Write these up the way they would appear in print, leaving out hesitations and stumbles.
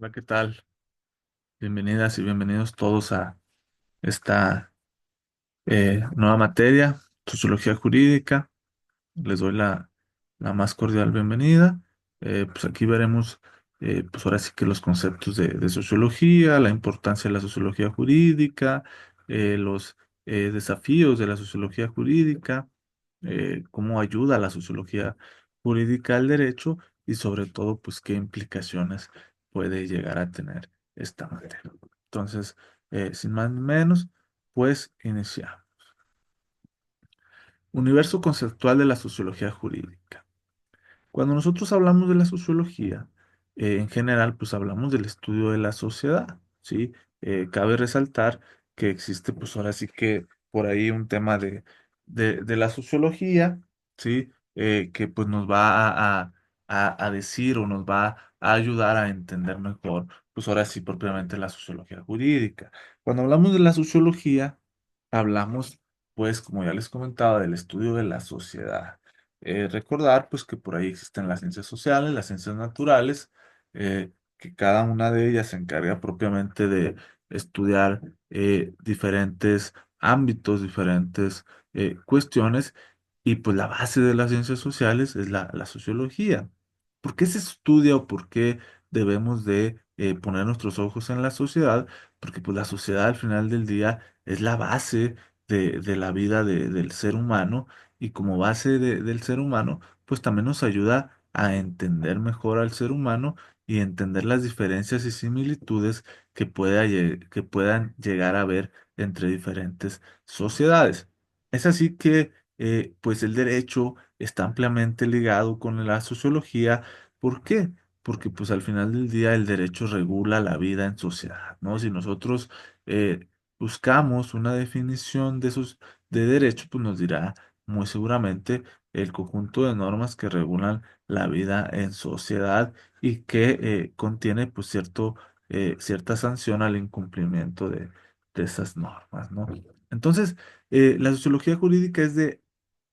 Hola, ¿qué tal? Bienvenidas y bienvenidos todos a esta nueva materia, Sociología Jurídica. Les doy la más cordial bienvenida. Pues aquí veremos, pues ahora sí que los conceptos de sociología, la importancia de la sociología jurídica, los desafíos de la sociología jurídica, cómo ayuda la sociología jurídica al derecho y sobre todo, pues qué implicaciones puede llegar a tener esta materia. Entonces, sin más ni menos, pues iniciamos. Universo conceptual de la sociología jurídica. Cuando nosotros hablamos de la sociología, en general, pues hablamos del estudio de la sociedad, ¿sí? Cabe resaltar que existe, pues ahora sí que por ahí un tema de la sociología, ¿sí? Que pues nos va a decir o nos va a ayudar a entender mejor, pues ahora sí propiamente la sociología jurídica. Cuando hablamos de la sociología, hablamos, pues como ya les comentaba, del estudio de la sociedad. Recordar pues que por ahí existen las ciencias sociales, las ciencias naturales, que cada una de ellas se encarga propiamente de estudiar diferentes ámbitos, diferentes cuestiones, y pues la base de las ciencias sociales es la sociología. ¿Por qué se estudia o por qué debemos de poner nuestros ojos en la sociedad? Porque pues la sociedad al final del día es la base de la vida del ser humano, y como base del ser humano, pues también nos ayuda a entender mejor al ser humano y entender las diferencias y similitudes que puedan llegar a haber entre diferentes sociedades. Es así que, pues el derecho está ampliamente ligado con la sociología. ¿Por qué? Porque pues al final del día el derecho regula la vida en sociedad, ¿no? Si nosotros buscamos una definición de derecho, pues nos dirá muy seguramente el conjunto de normas que regulan la vida en sociedad y que contiene pues cierta sanción al incumplimiento de esas normas, ¿no? Entonces, la sociología jurídica es de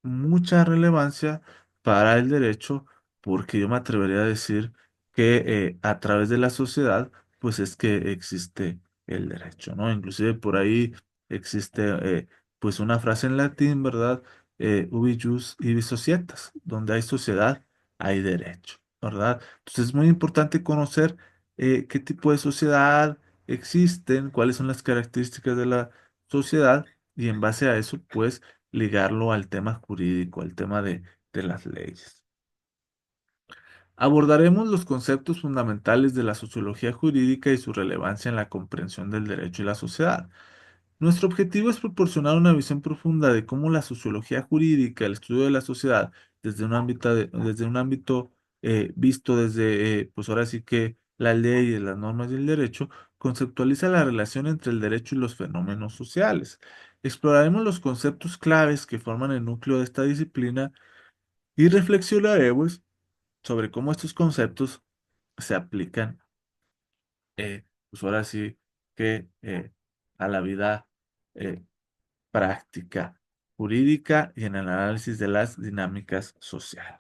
mucha relevancia para el derecho, porque yo me atrevería a decir que a través de la sociedad pues es que existe el derecho, ¿no? Inclusive por ahí existe pues una frase en latín, ¿verdad? Ubi jus, ibi societas, donde hay sociedad, hay derecho, ¿verdad? Entonces es muy importante conocer qué tipo de sociedad existen, cuáles son las características de la sociedad, y en base a eso, pues, ligarlo al tema jurídico, al tema de las leyes. Abordaremos los conceptos fundamentales de la sociología jurídica y su relevancia en la comprensión del derecho y la sociedad. Nuestro objetivo es proporcionar una visión profunda de cómo la sociología jurídica, el estudio de la sociedad, desde un ámbito visto desde, pues ahora sí que la ley, las normas y el derecho, conceptualiza la relación entre el derecho y los fenómenos sociales. Exploraremos los conceptos claves que forman el núcleo de esta disciplina y reflexionaremos sobre cómo estos conceptos se aplican, pues ahora sí que a la vida eh, práctica jurídica y en el análisis de las dinámicas sociales.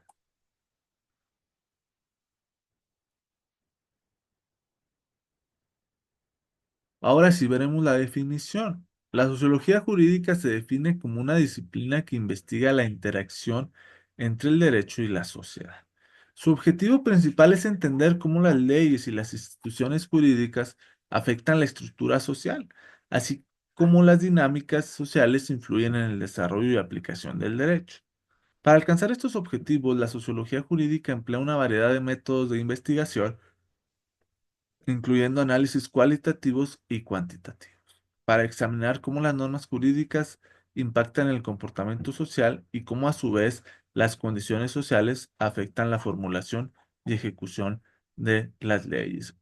Ahora sí veremos la definición. La sociología jurídica se define como una disciplina que investiga la interacción entre el derecho y la sociedad. Su objetivo principal es entender cómo las leyes y las instituciones jurídicas afectan la estructura social, así como las dinámicas sociales influyen en el desarrollo y aplicación del derecho. Para alcanzar estos objetivos, la sociología jurídica emplea una variedad de métodos de investigación, incluyendo análisis cualitativos y cuantitativos, para examinar cómo las normas jurídicas impactan el comportamiento social y cómo a su vez las condiciones sociales afectan la formulación y ejecución de las leyes.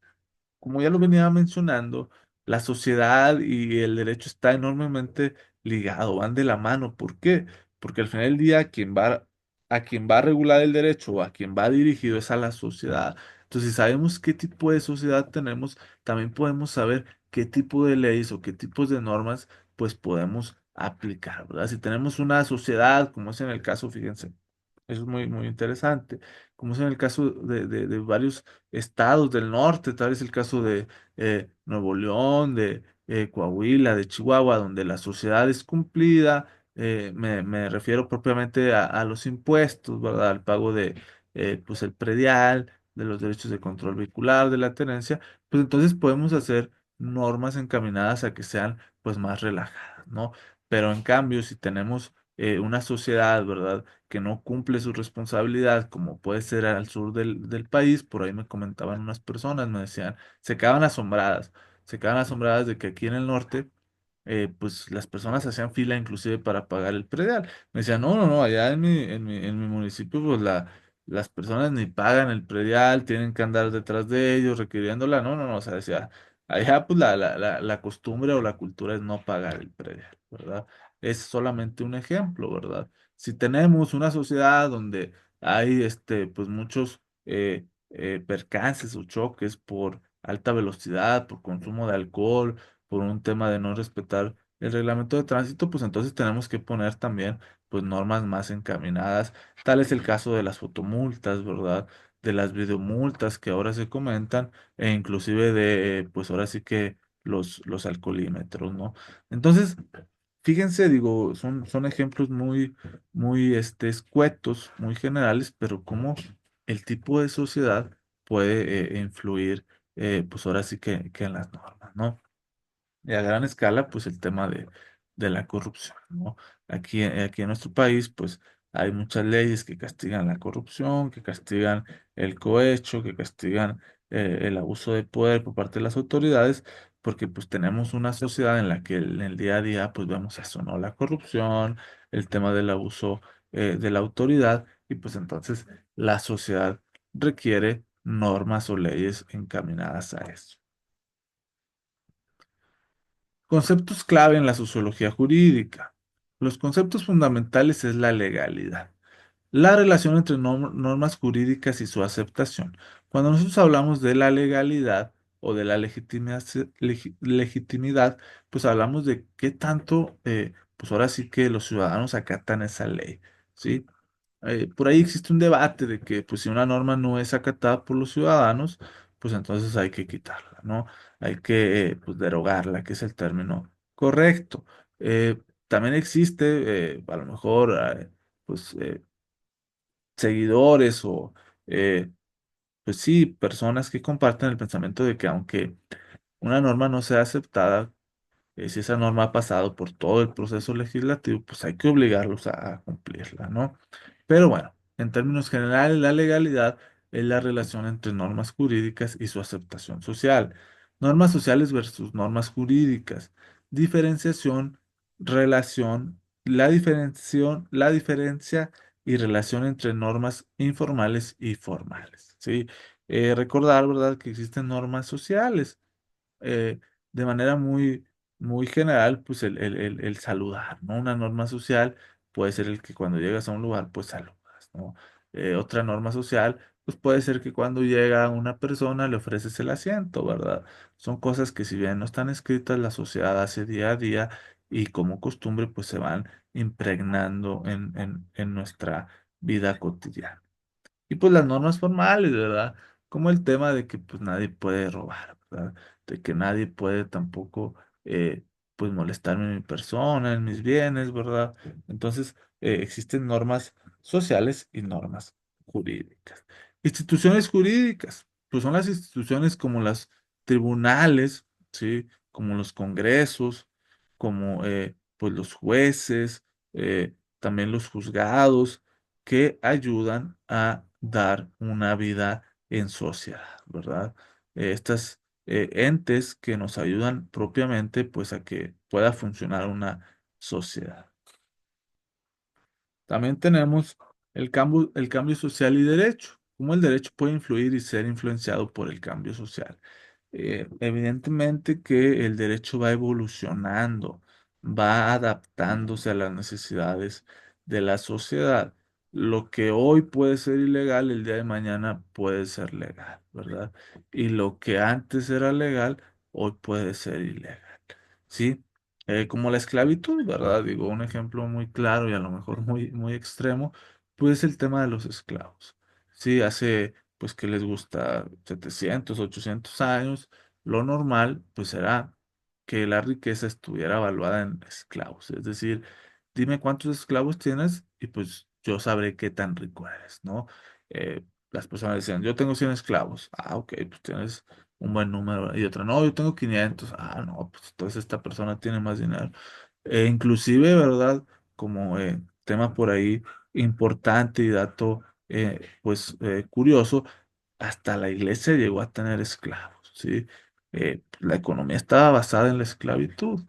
Como ya lo venía mencionando, la sociedad y el derecho está enormemente ligado, van de la mano. ¿Por qué? Porque al final del día a quien va a regular el derecho o a quien va dirigido es a la sociedad. Entonces, si sabemos qué tipo de sociedad tenemos, también podemos saber qué tipo de leyes o qué tipos de normas pues podemos aplicar, ¿verdad? Si tenemos una sociedad, como es en el caso, fíjense. Eso es muy, muy interesante. Como es en el caso de varios estados del norte, tal vez el caso de Nuevo León, de Coahuila, de Chihuahua, donde la sociedad es cumplida. Me refiero propiamente a los impuestos, ¿verdad? Al pago de pues el predial, de los derechos de control vehicular, de la tenencia. Pues entonces podemos hacer normas encaminadas a que sean pues más relajadas, ¿no? Pero en cambio, si tenemos una sociedad, ¿verdad? Que no cumple su responsabilidad, como puede ser al sur del país, por ahí me comentaban unas personas, me decían, se quedaban asombradas de que aquí en el norte, pues las personas hacían fila inclusive para pagar el predial. Me decían, no, no, no, allá en mi municipio, pues las personas ni pagan el predial, tienen que andar detrás de ellos requiriéndola, no, no, no, o sea, decía, allá pues la costumbre o la cultura es no pagar el predial, ¿verdad? Es solamente un ejemplo, ¿verdad? Si tenemos una sociedad donde hay pues muchos percances o choques por alta velocidad, por consumo de alcohol, por un tema de no respetar el reglamento de tránsito, pues entonces tenemos que poner también pues normas más encaminadas. Tal es el caso de las fotomultas, ¿verdad? De las videomultas que ahora se comentan, e inclusive de pues ahora sí que los alcoholímetros, ¿no? Entonces, fíjense, digo, son ejemplos muy, muy escuetos, muy generales, pero cómo el tipo de sociedad puede influir, pues ahora sí que en las normas, ¿no? Y a gran escala, pues el tema de la corrupción, ¿no? Aquí en nuestro país, pues hay muchas leyes que castigan la corrupción, que castigan el cohecho, que castigan el abuso de poder por parte de las autoridades, porque pues tenemos una sociedad en la que en el día a día, pues vemos eso, ¿no? La corrupción, el tema del abuso de la autoridad, y pues entonces la sociedad requiere normas o leyes encaminadas a eso. Conceptos clave en la sociología jurídica. Los conceptos fundamentales es la legalidad, la relación entre normas jurídicas y su aceptación. Cuando nosotros hablamos de la legalidad o de la legitimidad, pues hablamos de qué tanto, pues ahora sí que los ciudadanos acatan esa ley, ¿sí? Por ahí existe un debate de que pues si una norma no es acatada por los ciudadanos, pues entonces hay que quitarla, ¿no? Hay que pues derogarla, que es el término correcto. También existe a lo mejor pues seguidores o pues sí, personas que comparten el pensamiento de que aunque una norma no sea aceptada, si esa norma ha pasado por todo el proceso legislativo, pues hay que obligarlos a cumplirla, ¿no? Pero bueno, en términos generales, la legalidad es la relación entre normas jurídicas y su aceptación social. Normas sociales versus normas jurídicas. Diferenciación, relación, la diferencia y relación entre normas informales y formales, ¿sí? Recordar, ¿verdad?, que existen normas sociales eh, de manera muy, muy general, pues el saludar, ¿no? Una norma social puede ser el que cuando llegas a un lugar, pues saludas, ¿no? Otra norma social, pues puede ser que cuando llega una persona le ofreces el asiento, ¿verdad? Son cosas que si bien no están escritas, la sociedad hace día a día y como costumbre, pues se van impregnando en nuestra vida cotidiana. Y pues las normas formales, ¿verdad? Como el tema de que pues nadie puede robar, ¿verdad? De que nadie puede tampoco pues molestarme en mi persona, en mis bienes, ¿verdad? Entonces existen normas sociales y normas jurídicas. Instituciones jurídicas, pues son las instituciones como las tribunales, ¿sí? Como los congresos, como pues los jueces, también los juzgados que ayudan a dar una vida en sociedad, ¿verdad? Estas entes que nos ayudan propiamente pues a que pueda funcionar una sociedad. También tenemos el cambio social y derecho, cómo el derecho puede influir y ser influenciado por el cambio social. Evidentemente que el derecho va evolucionando, va adaptándose a las necesidades de la sociedad. Lo que hoy puede ser ilegal, el día de mañana puede ser legal, ¿verdad? Y lo que antes era legal, hoy puede ser ilegal, ¿sí? Como la esclavitud, ¿verdad? Digo, un ejemplo muy claro y a lo mejor muy, muy extremo, pues el tema de los esclavos. Sí, hace pues que les gusta 700, 800 años, lo normal pues era que la riqueza estuviera evaluada en esclavos. Es decir, dime cuántos esclavos tienes y pues yo sabré qué tan rico eres, ¿no? Las personas decían, yo tengo 100 esclavos. Ah, ok, pues tienes un buen número. Y otra, no, yo tengo 500. Ah, no, pues entonces esta persona tiene más dinero. Inclusive, ¿verdad? Como tema por ahí importante y dato curioso, hasta la iglesia llegó a tener esclavos, ¿sí? La economía estaba basada en la esclavitud,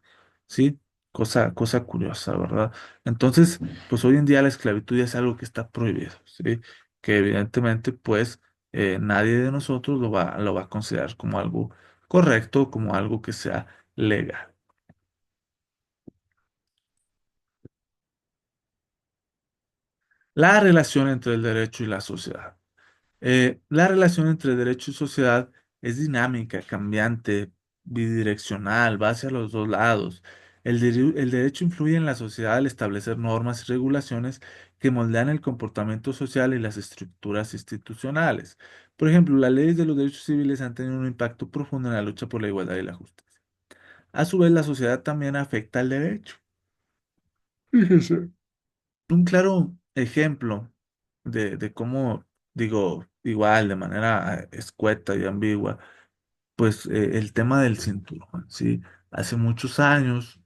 ¿sí? Cosa curiosa, ¿verdad? Entonces, pues hoy en día la esclavitud ya es algo que está prohibido, ¿sí? Que evidentemente, pues, nadie de nosotros lo va a considerar como algo correcto, como algo que sea legal. La relación entre el derecho y la sociedad. La relación entre derecho y sociedad es dinámica, cambiante, bidireccional, va hacia los dos lados. El derecho influye en la sociedad al establecer normas y regulaciones que moldean el comportamiento social y las estructuras institucionales. Por ejemplo, las leyes de los derechos civiles han tenido un impacto profundo en la lucha por la igualdad y la justicia. A su vez, la sociedad también afecta al derecho. Fíjese. Un claro ejemplo de cómo, digo, igual, de manera escueta y ambigua, pues el tema del cinturón, ¿sí? Hace muchos años,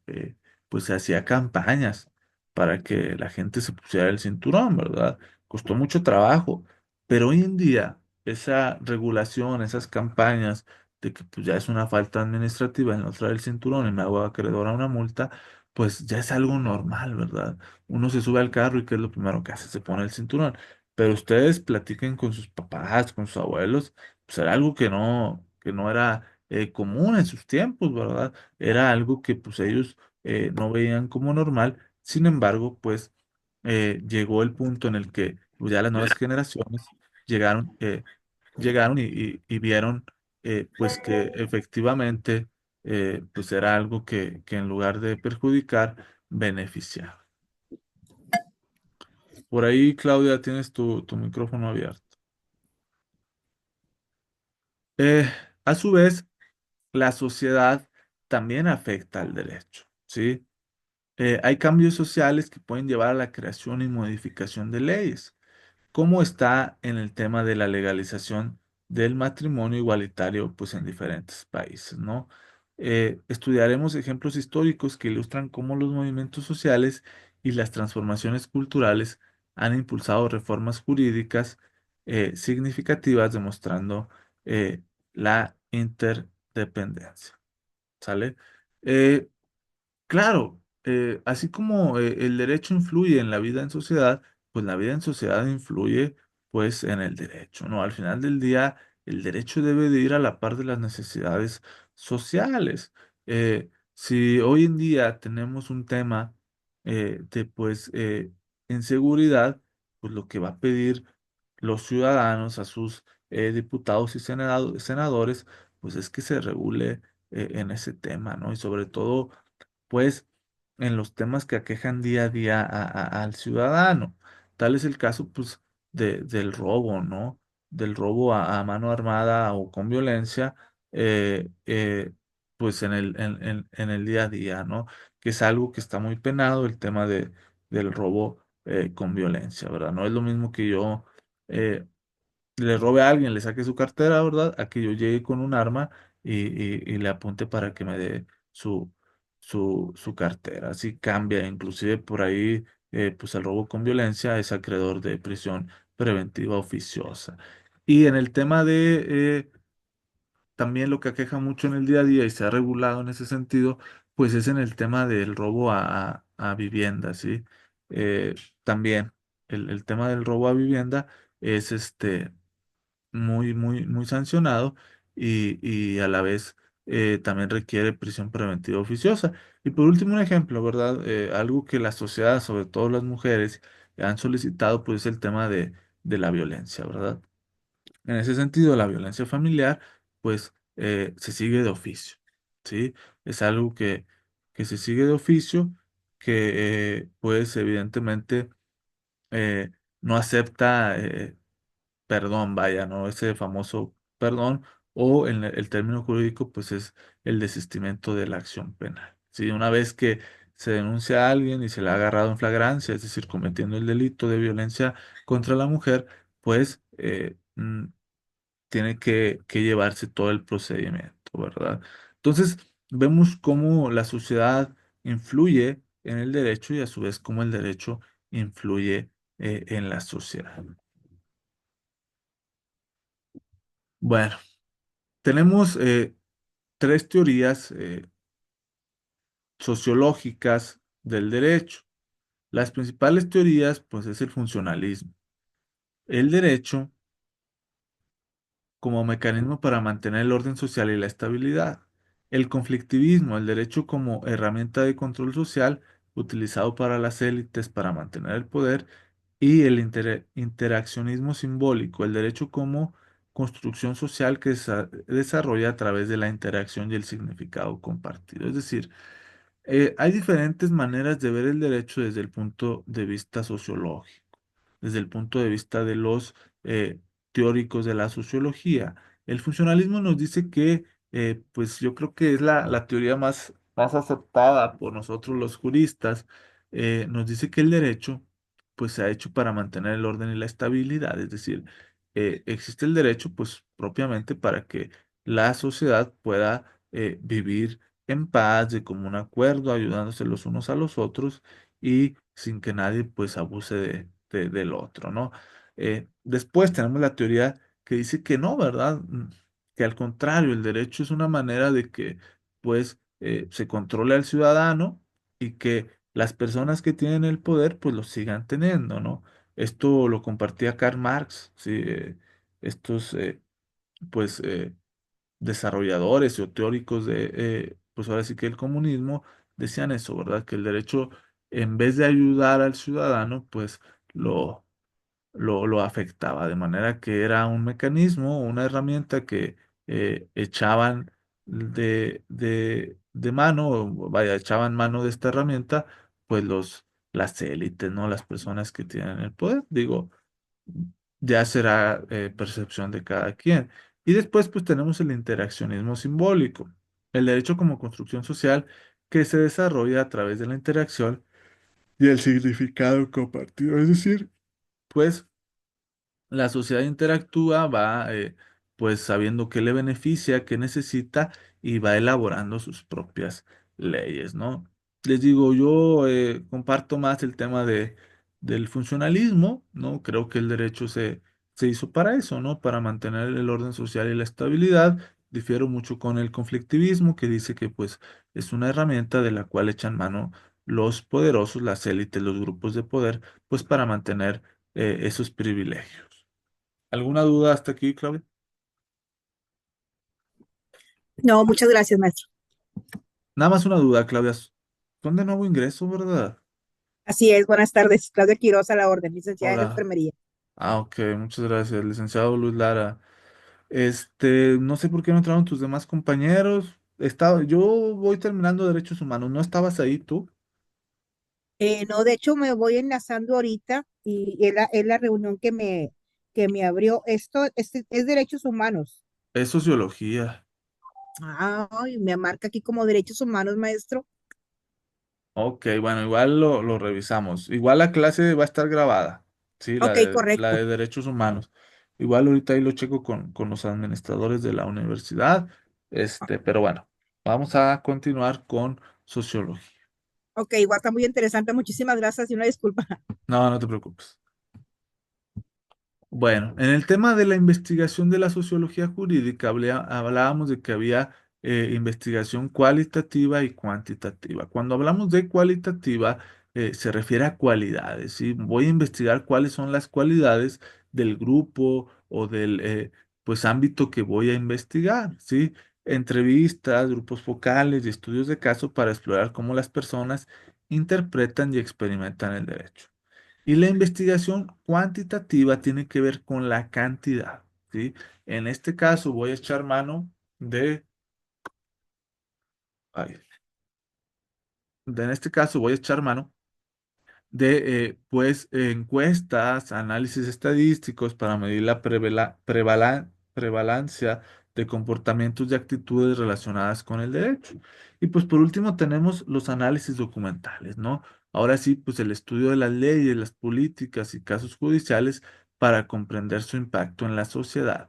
pues se hacía campañas para que la gente se pusiera el cinturón, ¿verdad? Costó mucho trabajo, pero hoy en día esa regulación, esas campañas de que pues ya es una falta administrativa el no traer el cinturón y me hago acreedor a una multa, pues ya es algo normal, ¿verdad? Uno se sube al carro y ¿qué es lo primero que hace? Se pone el cinturón. Pero ustedes platiquen con sus papás, con sus abuelos, pues era algo que no era común en sus tiempos, ¿verdad? Era algo que pues ellos no veían como normal. Sin embargo, pues llegó el punto en el que pues, ya las nuevas generaciones llegaron, llegaron y vieron pues que efectivamente pues era algo que en lugar de perjudicar, beneficiaba. Por ahí, Claudia, tienes tu micrófono abierto. Eh, a su vez, la sociedad también afecta al derecho, ¿sí? Hay cambios sociales que pueden llevar a la creación y modificación de leyes, como está en el tema de la legalización del matrimonio igualitario, pues en diferentes países, ¿no? Estudiaremos ejemplos históricos que ilustran cómo los movimientos sociales y las transformaciones culturales han impulsado reformas jurídicas significativas, demostrando la interdependencia. ¿Sale? Eh, Claro, así como el derecho influye en la vida en sociedad, pues la vida en sociedad influye pues en el derecho, ¿no? Al final del día, el derecho debe de ir a la par de las necesidades sociales. Si hoy en día tenemos un tema de pues inseguridad, pues lo que va a pedir los ciudadanos a sus diputados y senadores, pues es que se regule en ese tema, ¿no? Y sobre todo pues en los temas que aquejan día a día al ciudadano. Tal es el caso, pues, del robo, ¿no? Del robo a mano armada o con violencia, pues en el día a día, ¿no? Que es algo que está muy penado, el tema del robo con violencia, ¿verdad? No es lo mismo que yo eh, le robe a alguien, le saque su cartera, ¿verdad? A que yo llegue con un arma y le apunte para que me dé su, su cartera. Así cambia, inclusive por ahí, pues el robo con violencia es acreedor de prisión preventiva oficiosa. Y en el tema de también lo que aqueja mucho en el día a día y se ha regulado en ese sentido, pues es en el tema del robo a vivienda, ¿sí? También el tema del robo a vivienda es muy sancionado y a la vez también requiere prisión preventiva oficiosa. Y por último, un ejemplo, ¿verdad? Algo que la sociedad, sobre todo las mujeres, han solicitado, pues es el tema de la violencia, ¿verdad? En ese sentido, la violencia familiar, pues se sigue de oficio, ¿sí? Es algo que se sigue de oficio, que pues evidentemente no acepta perdón, vaya, ¿no? Ese famoso perdón, o en el término jurídico, pues es el desistimiento de la acción penal. Si una vez que se denuncia a alguien y se le ha agarrado en flagrancia, es decir, cometiendo el delito de violencia contra la mujer, pues tiene que llevarse todo el procedimiento, ¿verdad? Entonces, vemos cómo la sociedad influye en el derecho y a su vez cómo el derecho influye en la sociedad. Bueno. Tenemos tres teorías sociológicas del derecho. Las principales teorías, pues, es el funcionalismo. El derecho como mecanismo para mantener el orden social y la estabilidad. El conflictivismo, el derecho como herramienta de control social utilizado para las élites para mantener el poder. Y el interaccionismo simbólico, el derecho como construcción social que se desarrolla a través de la interacción y el significado compartido. Es decir, hay diferentes maneras de ver el derecho desde el punto de vista sociológico, desde el punto de vista de los teóricos de la sociología. El funcionalismo nos dice que, pues yo creo que es la teoría más aceptada por nosotros los juristas, nos dice que el derecho, pues se ha hecho para mantener el orden y la estabilidad, es decir, existe el derecho, pues propiamente para que la sociedad pueda vivir en paz, de común acuerdo, ayudándose los unos a los otros y sin que nadie pues abuse del otro, ¿no? Después tenemos la teoría que dice que no, ¿verdad? Que al contrario, el derecho es una manera de que pues se controle al ciudadano y que las personas que tienen el poder pues lo sigan teniendo, ¿no? Esto lo compartía Karl Marx, ¿sí? Estos pues desarrolladores o teóricos pues ahora sí que el comunismo decían eso, ¿verdad? Que el derecho, en vez de ayudar al ciudadano, pues lo, lo afectaba, de manera que era un mecanismo, una herramienta que echaban de mano, o vaya, echaban mano de esta herramienta, pues las élites, ¿no? Las personas que tienen el poder. Digo, ya será percepción de cada quien. Y después, pues tenemos el interaccionismo simbólico, el derecho como construcción social que se desarrolla a través de la interacción y el significado compartido. Es decir, pues la sociedad interactúa, va pues sabiendo qué le beneficia, qué necesita y va elaborando sus propias leyes, ¿no? Les digo, yo comparto más el tema del funcionalismo, ¿no? Creo que el derecho se hizo para eso, ¿no? Para mantener el orden social y la estabilidad. Difiero mucho con el conflictivismo, que dice que pues es una herramienta de la cual echan mano los poderosos, las élites, los grupos de poder, pues para mantener esos privilegios. ¿Alguna duda hasta aquí, Claudia? No, muchas gracias, maestro. Nada más una duda, Claudia. Son de nuevo ingreso, ¿verdad? Así es, buenas tardes. Claudia Quiroz a la orden, licenciada en Hola. enfermería. Ah, ok, muchas gracias, licenciado Luis Lara. No sé por qué no entraron tus demás compañeros. Yo voy terminando derechos humanos. ¿No estabas ahí tú? No, de hecho me voy enlazando ahorita y es la reunión que me abrió. Esto es derechos humanos. Es sociología. Ay, me marca aquí como derechos humanos, maestro. Ok, bueno, igual lo revisamos. Igual la clase va a estar grabada. Sí, Ok, la correcto. de derechos humanos. Igual ahorita ahí lo checo con los administradores de la universidad. Pero bueno, vamos a continuar con sociología. Ok, igual está muy interesante. Muchísimas gracias y una disculpa. No, no te preocupes. Bueno, en el tema de la investigación de la sociología jurídica hablábamos de que había investigación cualitativa y cuantitativa. Cuando hablamos de cualitativa, se refiere a cualidades, ¿sí? Voy a investigar cuáles son las cualidades del grupo o del pues ámbito que voy a investigar, ¿sí? Entrevistas, grupos focales y estudios de caso para explorar cómo las personas interpretan y experimentan el derecho. Y la investigación cuantitativa tiene que ver con la cantidad, ¿sí? En este caso voy a echar mano ay, en este caso voy a echar mano de pues encuestas, análisis estadísticos para medir la prevalencia de comportamientos y actitudes relacionadas con el derecho. Y pues por último tenemos los análisis documentales, ¿no? Ahora sí, pues el estudio de las leyes, las políticas y casos judiciales para comprender su impacto en la sociedad.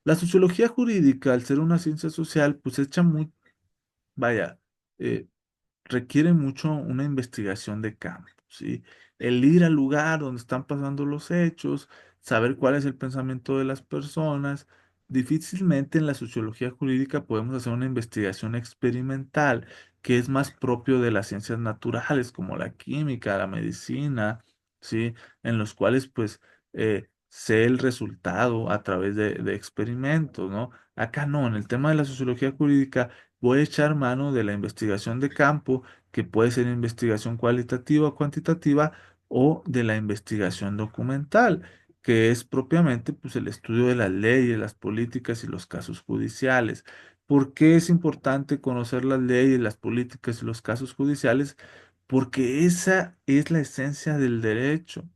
La sociología jurídica, al ser una ciencia social, pues echa muy, vaya, eh, requiere mucho una investigación de campo, ¿sí? El ir al lugar donde están pasando los hechos, saber cuál es el pensamiento de las personas. Difícilmente en la sociología jurídica podemos hacer una investigación experimental, que es más propio de las ciencias naturales, como la química, la medicina, ¿sí? En los cuales, pues, sé el resultado a través de experimentos, ¿no? Acá no, en el tema de la sociología jurídica voy a echar mano de la investigación de campo, que puede ser investigación cualitativa o cuantitativa, o de la investigación documental, que es propiamente pues, el estudio de las leyes, las políticas y los casos judiciales. ¿Por qué es importante conocer las leyes, las políticas y los casos judiciales? Porque esa es la esencia del derecho.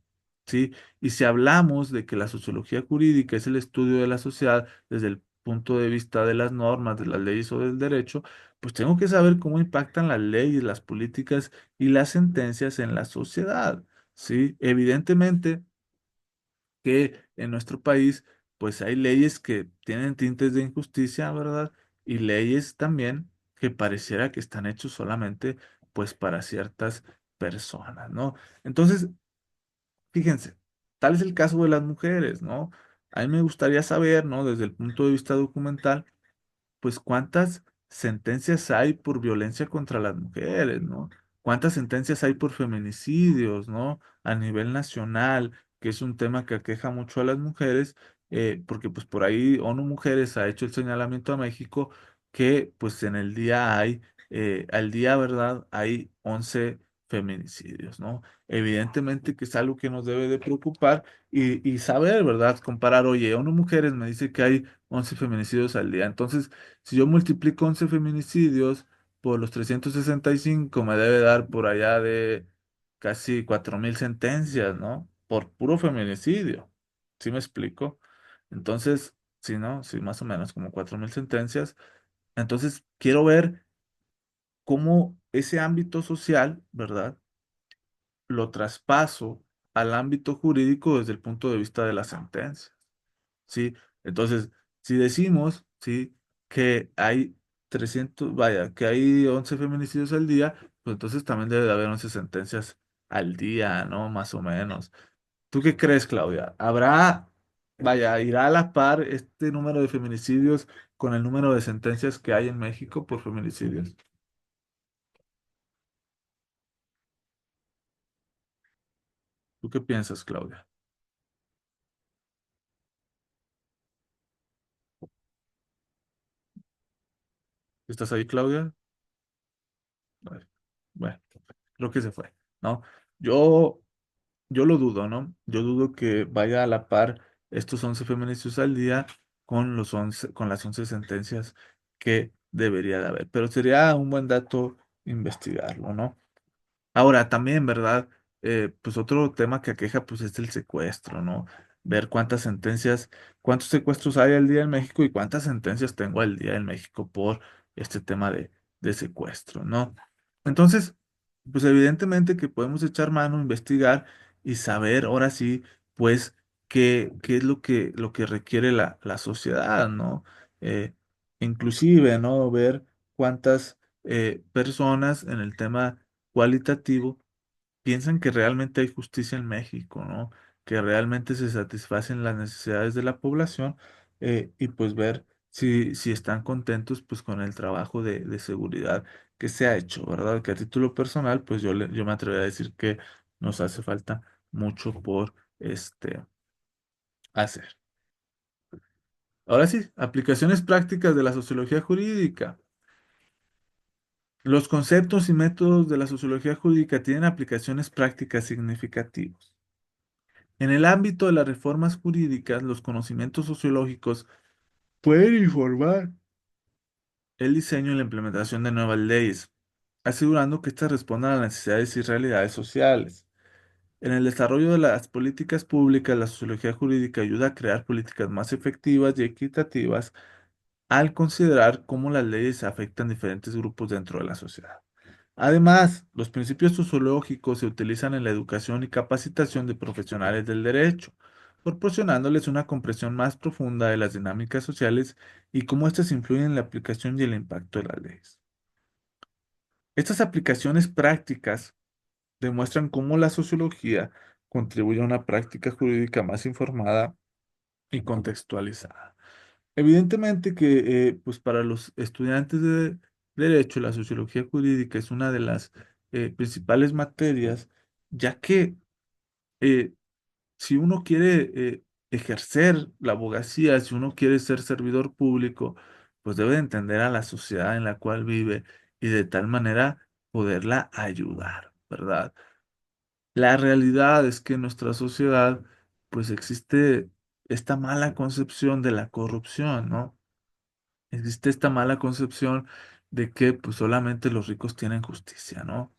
¿Sí? Y si hablamos de que la sociología jurídica es el estudio de la sociedad desde el punto de vista de las normas, de las leyes o del derecho, pues tengo que saber cómo impactan las leyes, las políticas y las sentencias en la sociedad, ¿sí? Evidentemente que en nuestro país, pues hay leyes que tienen tintes de injusticia, ¿verdad? Y leyes también que pareciera que están hechos solamente, pues, para ciertas personas, ¿no? Entonces, fíjense, tal es el caso de las mujeres, ¿no? A mí me gustaría saber, ¿no? Desde el punto de vista documental, pues cuántas sentencias hay por violencia contra las mujeres, ¿no? ¿Cuántas sentencias hay por feminicidios, ¿no? A nivel nacional, que es un tema que aqueja mucho a las mujeres, porque pues por ahí ONU Mujeres ha hecho el señalamiento a México que pues en el día hay, al día, ¿verdad? Hay 11 feminicidios, ¿no? Evidentemente que es algo que nos debe de preocupar y saber, ¿verdad? Comparar, oye, ONU Mujeres me dice que hay 11 feminicidios al día, entonces si yo multiplico 11 feminicidios por los 365, me debe dar por allá de casi 4.000 sentencias, ¿no? Por puro feminicidio. ¿Sí me explico? Entonces, sí, ¿no? Sí, más o menos como 4.000 sentencias. Entonces, quiero ver cómo ese ámbito social, ¿verdad? Lo traspaso al ámbito jurídico desde el punto de vista de la sentencia. ¿Sí? Entonces, si decimos, ¿sí? Que hay 300 vaya, que hay 11 feminicidios al día, pues entonces también debe de haber 11 sentencias al día, ¿no? Más o menos. ¿Tú qué crees, Claudia? Vaya, irá a la par este número de feminicidios con el número de sentencias que hay en México por feminicidios? ¿Tú qué piensas, Claudia? ¿Estás ahí, Claudia? Bueno, bueno, creo que se fue, ¿no? Yo Yo lo dudo, ¿no? Yo dudo que vaya a la par estos 11 feminicidios al día con los 11, con las 11 sentencias que debería de haber. Pero sería un buen dato investigarlo, ¿no? Ahora, también, ¿verdad? Pues otro tema que aqueja, pues es el secuestro, ¿no? Ver cuántas sentencias, cuántos secuestros hay al día en México y cuántas sentencias tengo al día en México por este tema de secuestro, ¿no? Entonces, pues evidentemente que podemos echar mano, investigar y saber ahora sí, pues, qué es lo que requiere la sociedad, ¿no? Eh, inclusive, ¿no? Ver cuántas personas en el tema cualitativo piensan que realmente hay justicia en México, ¿no? Que realmente se satisfacen las necesidades de la población, y pues ver si están contentos pues con el trabajo de seguridad que se ha hecho, ¿verdad? Que a título personal pues yo me atrevería a decir que nos hace falta mucho por hacer. Ahora sí, aplicaciones prácticas de la sociología jurídica. Los conceptos y métodos de la sociología jurídica tienen aplicaciones prácticas significativas. En el ámbito de las reformas jurídicas, los conocimientos sociológicos pueden informar el diseño y la implementación de nuevas leyes. asegurando que éstas respondan a las necesidades y realidades sociales. En el desarrollo de las políticas públicas, la sociología jurídica ayuda a crear políticas más efectivas y equitativas al considerar cómo las leyes afectan diferentes grupos dentro de la sociedad. Además, los principios sociológicos se utilizan en la educación y capacitación de profesionales del derecho, proporcionándoles una comprensión más profunda de las dinámicas sociales y cómo éstas influyen en la aplicación y el impacto de las leyes. Estas aplicaciones prácticas demuestran cómo la sociología contribuye a una práctica jurídica más informada y contextualizada. Evidentemente que pues para los estudiantes de derecho, la sociología jurídica es una de las principales materias, ya que eh, si uno quiere ejercer la abogacía, si uno quiere ser servidor público, pues debe de entender a la sociedad en la cual vive y de tal manera poderla ayudar, ¿verdad? La realidad es que en nuestra sociedad pues existe esta mala concepción de la corrupción, ¿no? Existe esta mala concepción de que pues solamente los ricos tienen justicia, ¿no?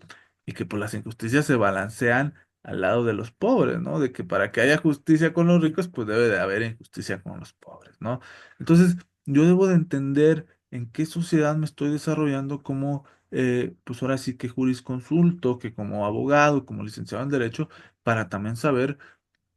Y que pues las injusticias se balancean al lado de los pobres, ¿no? De que para que haya justicia con los ricos, pues debe de haber injusticia con los pobres, ¿no? Entonces, yo debo de entender en qué sociedad me estoy desarrollando como, pues ahora sí que jurisconsulto, que como abogado, como licenciado en Derecho, para también saber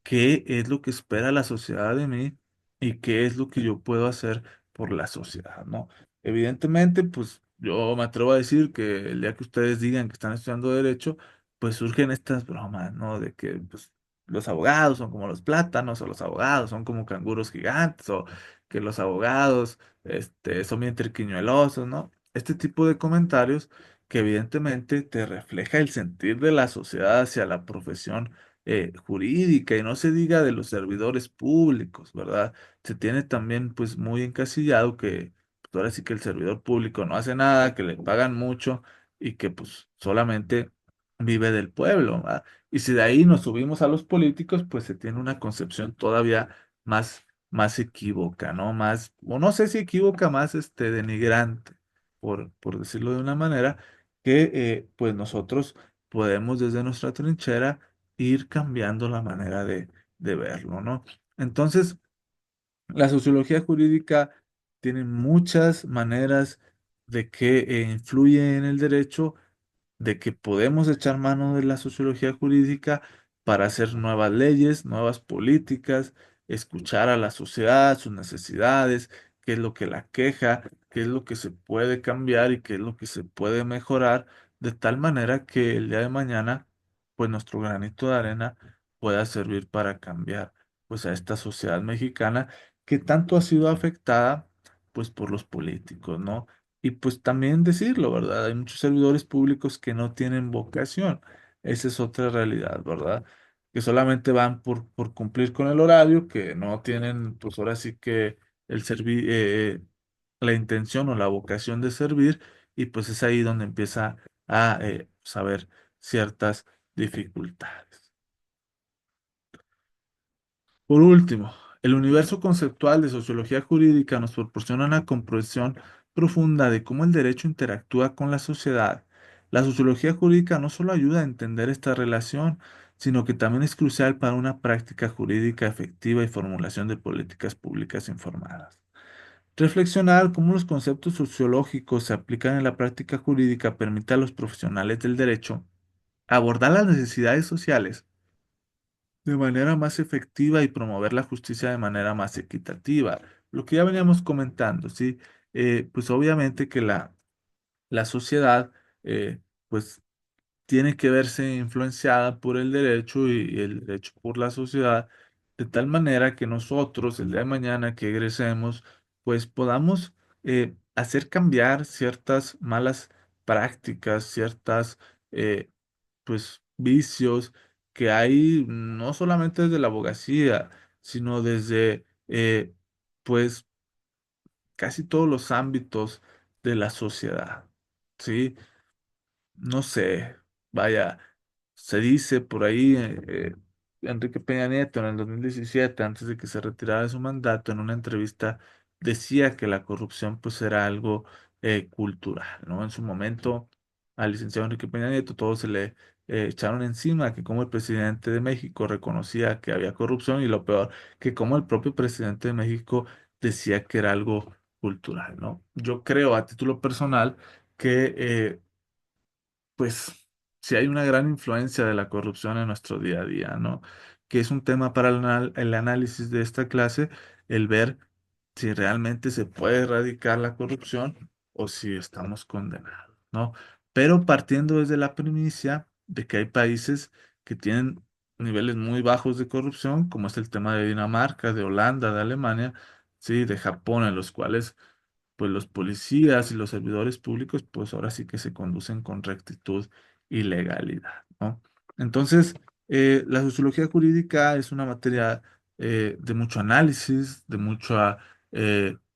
qué es lo que espera la sociedad de mí y qué es lo que yo puedo hacer por la sociedad, ¿no? Evidentemente, pues yo me atrevo a decir que el día que ustedes digan que están estudiando derecho, pues surgen estas bromas, ¿no? De que pues, los abogados son como los plátanos, o los abogados son como canguros gigantes, o que los abogados son bien triquiñuelosos, ¿no? Este tipo de comentarios que evidentemente te refleja el sentir de la sociedad hacia la profesión jurídica y no se diga de los servidores públicos, ¿verdad? Se tiene también pues muy encasillado que pues, ahora sí que el servidor público no hace nada, que le pagan mucho y que pues solamente vive del pueblo, ¿verdad? Y si de ahí nos subimos a los políticos, pues se tiene una concepción todavía más equívoca, ¿no? Más, o no sé si equívoca, más denigrante, por decirlo de una manera, que pues nosotros podemos desde nuestra trinchera ir cambiando la manera de verlo, ¿no? Entonces, la sociología jurídica tiene muchas maneras de que influye en el derecho, de que podemos echar mano de la sociología jurídica para hacer nuevas leyes, nuevas políticas, escuchar a la sociedad, sus necesidades, qué es lo que la queja, qué es lo que se puede cambiar y qué es lo que se puede mejorar, de tal manera que el día de mañana, pues nuestro granito de arena pueda servir para cambiar, pues a esta sociedad mexicana que tanto ha sido afectada, pues por los políticos, ¿no? Y pues también decirlo, ¿verdad? Hay muchos servidores públicos que no tienen vocación. Esa es otra realidad, ¿verdad? Que solamente van por cumplir con el horario, que no tienen, pues ahora sí que la intención o la vocación de servir, y pues es ahí donde empieza a saber ciertas dificultades. Por último, el universo conceptual de sociología jurídica nos proporciona una comprensión profunda de cómo el derecho interactúa con la sociedad. La sociología jurídica no solo ayuda a entender esta relación, sino que también es crucial para una práctica jurídica efectiva y formulación de políticas públicas informadas. Reflexionar cómo los conceptos sociológicos se aplican en la práctica jurídica permite a los profesionales del derecho abordar las necesidades sociales de manera más efectiva y promover la justicia de manera más equitativa. Lo que ya veníamos comentando, ¿sí? Pues obviamente que la sociedad, pues tiene que verse influenciada por el derecho y el derecho por la sociedad, de tal manera que nosotros, el día de mañana que egresemos, pues podamos hacer cambiar ciertas malas prácticas, ciertas, pues, vicios que hay no solamente desde la abogacía, sino desde, pues, casi todos los ámbitos de la sociedad, ¿sí? No sé, vaya, se dice por ahí, Enrique Peña Nieto en el 2017, antes de que se retirara de su mandato, en una entrevista decía que la corrupción pues era algo cultural, ¿no? En su momento al licenciado Enrique Peña Nieto, todos se le echaron encima, que como el presidente de México reconocía que había corrupción y lo peor, que como el propio presidente de México decía que era algo cultural, ¿no? Yo creo a título personal que pues sí hay una gran influencia de la corrupción en nuestro día a día, ¿no? Que es un tema para el análisis de esta clase, el ver si realmente se puede erradicar la corrupción o si estamos condenados, ¿no? Pero partiendo desde la primicia de que hay países que tienen niveles muy bajos de corrupción, como es el tema de Dinamarca, de Holanda, de Alemania, sí, de Japón, en los cuales pues los policías y los servidores públicos, pues ahora sí que se conducen con rectitud y legalidad, ¿no? Entonces, la sociología jurídica es una materia de mucho análisis, de mucha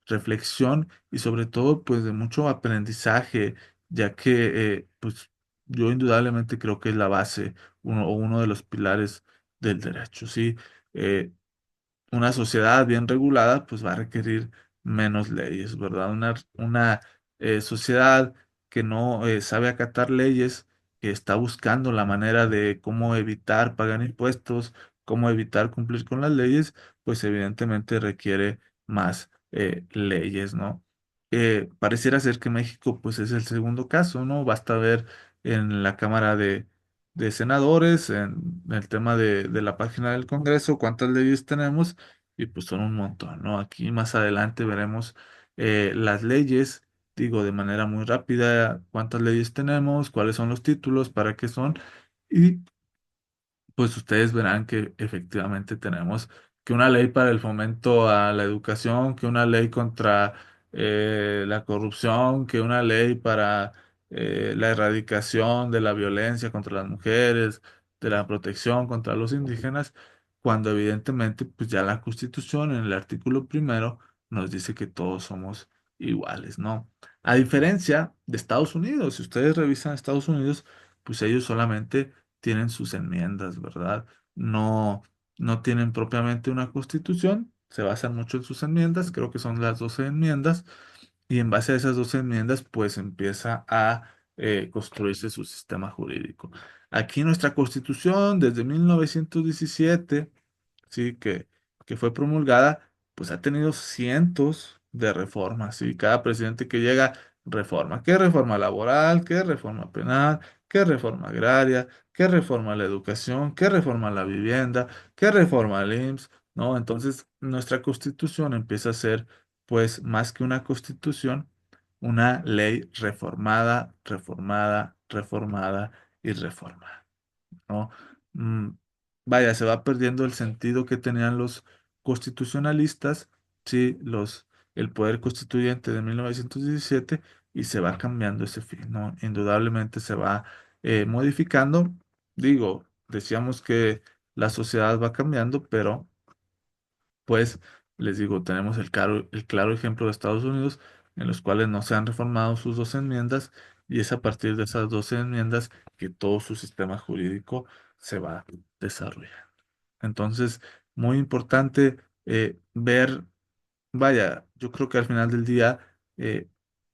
reflexión y sobre todo, pues de mucho aprendizaje, ya que, pues yo indudablemente creo que es la base, uno de los pilares del derecho, ¿sí? Eh, una sociedad bien regulada, pues va a requerir menos leyes, ¿verdad? Una sociedad que no sabe acatar leyes, que está buscando la manera de cómo evitar pagar impuestos, cómo evitar cumplir con las leyes, pues evidentemente requiere más leyes, ¿no? Pareciera ser que México, pues es el segundo caso, ¿no? Basta ver en la Cámara de Senadores, en el tema de la página del Congreso, cuántas leyes tenemos y pues son un montón, ¿no? Aquí más adelante veremos las leyes, digo de manera muy rápida, cuántas leyes tenemos, cuáles son los títulos, para qué son, y pues ustedes verán que efectivamente tenemos que una ley para el fomento a la educación, que una ley contra la corrupción, que una ley para la erradicación de la violencia contra las mujeres, de la protección contra los indígenas, cuando evidentemente pues ya la Constitución en el artículo primero nos dice que todos somos iguales, ¿no? A diferencia de Estados Unidos, si ustedes revisan Estados Unidos, pues ellos solamente tienen sus enmiendas, ¿verdad? No, no tienen propiamente una constitución, se basan mucho en sus enmiendas, creo que son las 12 enmiendas, y en base a esas 12 enmiendas, pues empieza a construirse su sistema jurídico. Aquí nuestra constitución, desde 1917, sí, que fue promulgada, pues ha tenido cientos de reformas, y cada presidente que llega reforma. ¿Qué reforma laboral? ¿Qué reforma penal? ¿Qué reforma agraria? ¿Qué reforma a la educación? ¿Qué reforma a la vivienda? ¿Qué reforma al IMSS? ¿No? Entonces, nuestra constitución empieza a ser, pues, más que una constitución, una ley reformada, reformada, reformada y reformada, ¿no? Mm, vaya, se va perdiendo el sentido que tenían los constitucionalistas, sí, el poder constituyente de 1917 y se va cambiando ese fin, ¿no? Indudablemente se va modificando. Digo, decíamos que la sociedad va cambiando, pero pues les digo, tenemos el claro ejemplo de Estados Unidos en los cuales no se han reformado sus 12 enmiendas y es a partir de esas 12 enmiendas que todo su sistema jurídico se va desarrollando. Entonces, muy importante ver, vaya, yo creo que al final del día, eh,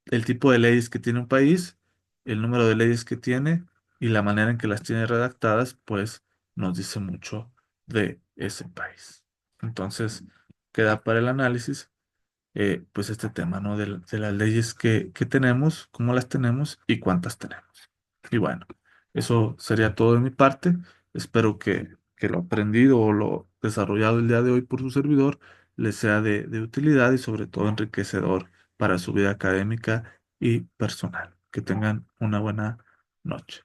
el tipo de leyes que tiene un país, el número de leyes que tiene y la manera en que las tiene redactadas, pues nos dice mucho de ese país. Entonces, queda para el análisis, pues este tema, ¿no? De las leyes que tenemos, cómo las tenemos y cuántas tenemos. Y bueno, eso sería todo de mi parte. Espero que lo aprendido o lo desarrollado el día de hoy por su servidor les sea de utilidad y sobre todo enriquecedor para su vida académica y personal. Que tengan una buena noche.